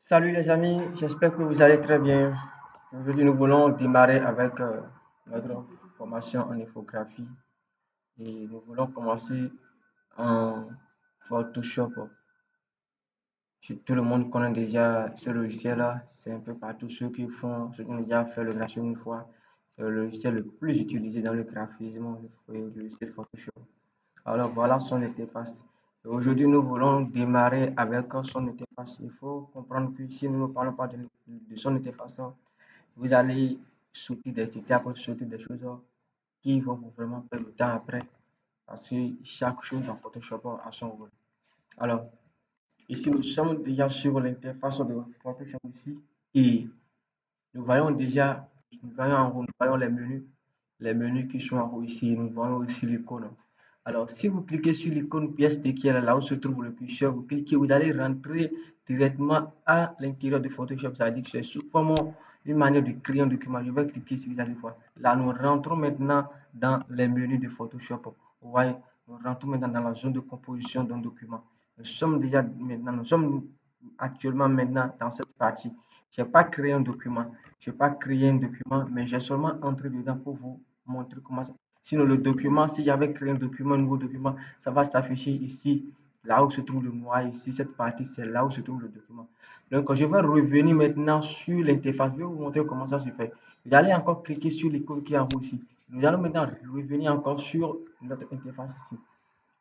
Salut les amis, j'espère que vous allez très bien. Aujourd'hui, nous voulons démarrer avec notre formation en infographie et nous voulons commencer en Photoshop. Tout le monde connaît déjà ce logiciel-là, c'est un peu partout ceux qui ont déjà fait le graphisme une fois. C'est le logiciel le plus utilisé dans le graphisme, le logiciel Photoshop. Alors voilà son interface. Aujourd'hui, nous voulons démarrer avec son interface. Il faut comprendre que si nous ne parlons pas de son interface, vous allez sauter des étapes, sauter des choses qui vont vous vraiment perdre le temps après. Parce que chaque chose dans Photoshop a son rôle. Alors, ici, nous sommes déjà sur l'interface de Photoshop ici. Et nous voyons déjà, nous voyons en haut, nous voyons les menus qui sont en haut ici. Nous voyons aussi l'icône. Alors, si vous cliquez sur l'icône pièce qui est là où se trouve le curseur, vous cliquez, vous allez rentrer directement à l'intérieur de Photoshop. C'est-à-dire que c'est sous forme une manière de créer un document. Je vais cliquer sur, vous allez voir. Là, nous rentrons maintenant dans les menus de Photoshop. Vous voyez, nous rentrons maintenant dans la zone de composition d'un document. Nous sommes actuellement maintenant dans cette partie. Je n'ai pas créé un document. Je n'ai pas créé un document, mais j'ai seulement entré dedans pour vous montrer comment ça. Sinon, le document, si j'avais créé un document, un nouveau document, ça va s'afficher ici, là où se trouve le noir, ici, cette partie, c'est là où se trouve le document. Donc, je vais revenir maintenant sur l'interface. Je vais vous montrer comment ça se fait. Vous allez encore cliquer sur l'icône qui est en haut ici. Nous allons maintenant revenir encore sur notre interface ici.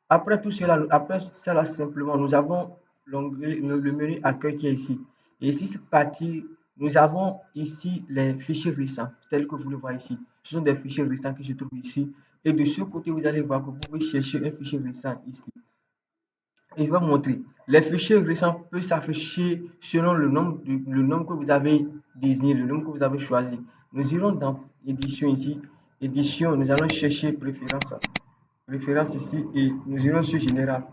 Après cela simplement, nous avons le menu accueil qui est ici. Et ici, cette partie, nous avons ici les fichiers récents, tels que vous le voyez ici. Ce sont des fichiers récents qui se trouvent ici. Et de ce côté, vous allez voir que vous pouvez chercher un fichier récent ici. Et je vais vous montrer. Les fichiers récents peuvent s'afficher selon le nom que vous avez désigné, le nom que vous avez choisi. Nous irons dans édition ici. Édition, nous allons chercher préférence. Préférence ici et nous irons sur général.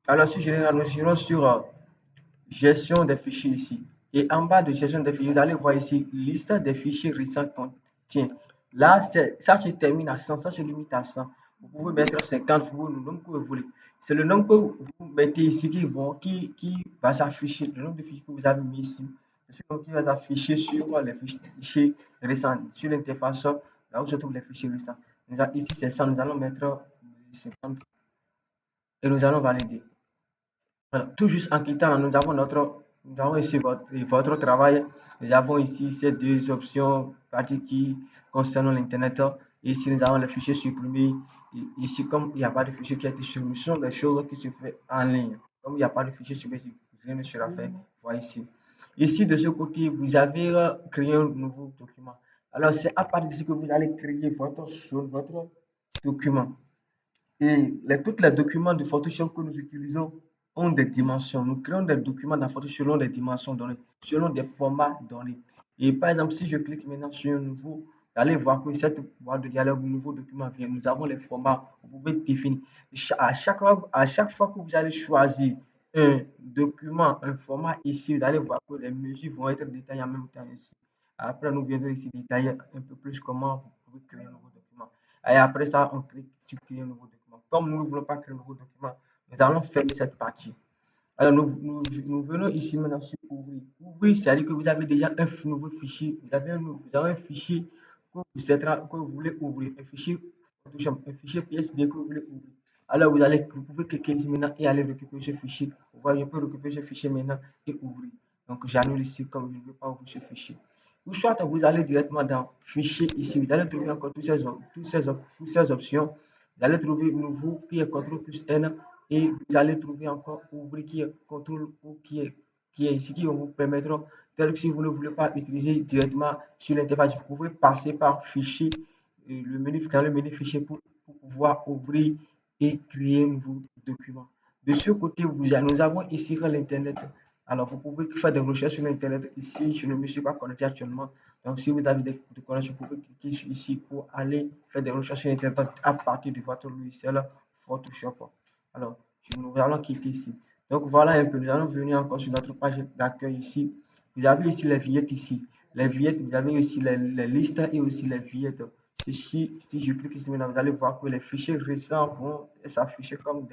Alors, sur général, nous irons sur gestion des fichiers ici. Et en bas de gestion des fichiers, vous allez voir ici liste des fichiers récents contient. Là, ça se termine à 100, ça se limite à 100. Vous pouvez mettre 50, vous pouvez le nombre que vous voulez. C'est le nombre que vous mettez ici qui va s'afficher, le nombre de fichiers que vous avez mis ici. C'est ce qui va s'afficher sur les fichiers récents, sur l'interface, là où se trouvent les fichiers récents. Ici, c'est ça, nous allons mettre 50 et nous allons valider. Voilà. Tout juste en quittant, nous avons ici votre travail. Nous avons ici ces deux options parties qui concernent l'Internet. Ici, nous avons les fichiers supprimés. Ici, comme il n'y a pas de fichier qui a été supprimé, ce sont des choses qui se font en ligne. Comme il n'y a pas de fichier supprimé, rien ne sera fait. Voilà ici. Ici, de ce côté, vous avez créé un nouveau document. Alors, c'est à partir d'ici que vous allez créer votre document. Et tous les documents de Photoshop que nous utilisons ont des dimensions. Nous créons des documents dans Photoshop selon des dimensions données, selon des formats donnés. Et par exemple, si je clique maintenant sur un nouveau, vous allez voir que cette boîte de dialogue, un nouveau document vient. Nous avons les formats, vous pouvez définir. À chaque fois que vous allez choisir un document, un format ici, vous allez voir que les mesures vont être détaillées en même temps ici. Après, nous viendrons ici détailler un peu plus comment vous pouvez créer un nouveau document. Et après ça, on clique sur créer un nouveau document. Comme nous ne voulons pas créer un nouveau document, nous allons fermer cette partie. Alors, nous venons ici maintenant sur ouvrir. Ouvrir, c'est-à-dire que vous avez déjà un nouveau fichier. Vous avez un fichier que vous voulez ouvrir. Un fichier Photoshop, un fichier PSD que vous voulez ouvrir. Alors, vous pouvez cliquer ici maintenant et aller récupérer ce fichier. Vous voyez, je peux récupérer ce fichier maintenant et ouvrir. Donc, j'annule ici comme je ne veux pas ouvrir ce fichier. Ou soit vous allez directement dans Fichier ici. Vous allez trouver encore toutes ces options. Vous allez trouver Nouveau qui est CTRL plus N et vous allez trouver encore Ouvrir qui est CTRL ou qui est ici qui va vous permettre, tel que si vous ne voulez pas utiliser directement sur l'interface, vous pouvez passer par Fichier, dans le menu Fichier pour pouvoir ouvrir et créer un nouveau document. De ce côté, nous avons ici l'Internet. Alors, vous pouvez faire des recherches sur Internet. Ici, je ne me suis pas connecté actuellement. Donc, si vous avez des connexions, vous pouvez cliquer ici pour aller faire des recherches sur Internet à partir de votre logiciel Photoshop. Alors, nous allons quitter ici. Donc, voilà un peu. Nous allons venir encore sur notre page d'accueil ici. Vous avez ici les vignettes ici. Les vignettes, vous avez aussi les listes et aussi les vignettes. Ceci, si je clique ici maintenant, vous allez voir que les fichiers récents vont s'afficher comme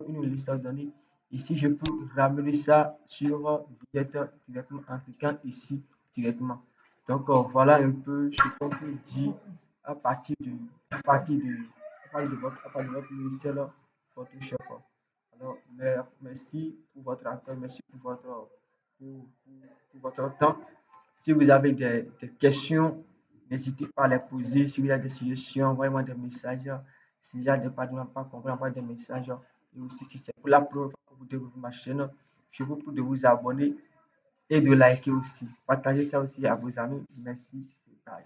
une liste donnée Ici, je peux ramener ça sur Viator directement en cliquant ici directement. Donc, voilà un peu ce qu'on peut dire à partir de, à partir de, à partir de votre logiciel Photoshop. Alors, merci pour votre accueil, merci pour votre temps. Si vous avez des questions, n'hésitez pas à les poser. Si vous avez des suggestions, envoyez-moi des messages. S'il y a des partenaires pas compris, envoyez des messages. Et aussi, si c'est pour la première fois que vous découvrez ma chaîne, je vous prie de vous abonner et de liker aussi. Partagez ça aussi à vos amis. Merci. Bye.